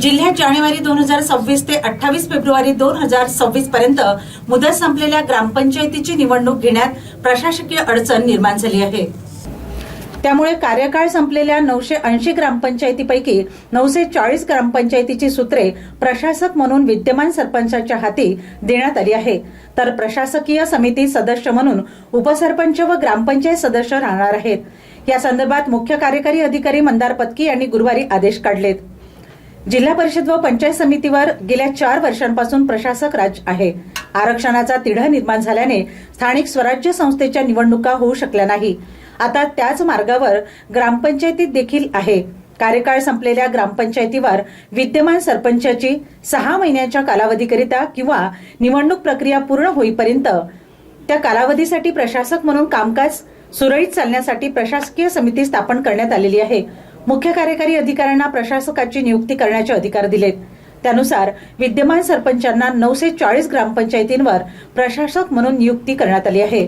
जिल्ह्यात जानेवारी 2026 ते 28 फेब्रुवारी 2026 पर्यंत मुदत संपलेल्या ग्रामपंचायतीची निवडणूक घेण्यात प्रशासकीय अडचण निर्माण झाली आहे। त्यामुळे कार्यकाळ संपलेल्या 980 ग्रामपंचायतीपैकी 940 ग्रामपंचायतीची सूत्रे प्रशासक म्हणून विद्यमान सरपंचाच्या हाती देण्यात आली आहे, तर प्रशासकीय समिती सदस्य म्हणून उपसरपंच व ग्रामपंचायत सदस्य राहणार आहेत। या संदर्भात मुख्य कार्यकारी अधिकारी मंदार पत्की यांनी गुरुवारी आदेश काढलेत। जिल्हा परिषद व पंचायत समितीवर गेल्या 4 वर्षांपासून प्रशासक राज आहे। आरक्षणाचा तिढा निर्माण झाल्याने स्थानिक स्वराज्य संस्थेच्या निवडणुका होऊ शकल्या नाही। आता त्याच मार्गावर ग्रामपंचायतीत देखील आहे। कार्यकाळ संपलेल्या ग्रामपंचायतीवर विद्यमान सरपंचाची 6 महिन्याच्या कालावधीकरिता किंवा निवडणूक प्रक्रिया पूर्ण होईपर्यंत त्या कालावधीसाठी प्रशासक म्हणून कामकाज सुरळीत चालण्यासाठी प्रशासकीय समिती स्थापन करण्यात आलेली आहे। मुख्य कार्यकारी अधिकाऱ्यांना प्रशासकाची नियुक्ती करण्याचे अधिकार दिलेत। त्यानुसार विद्यमान सरपंचांना 940 ग्रामपंचायतींवर प्रशासक म्हणून नियुक्ती करण्यात आली आहे।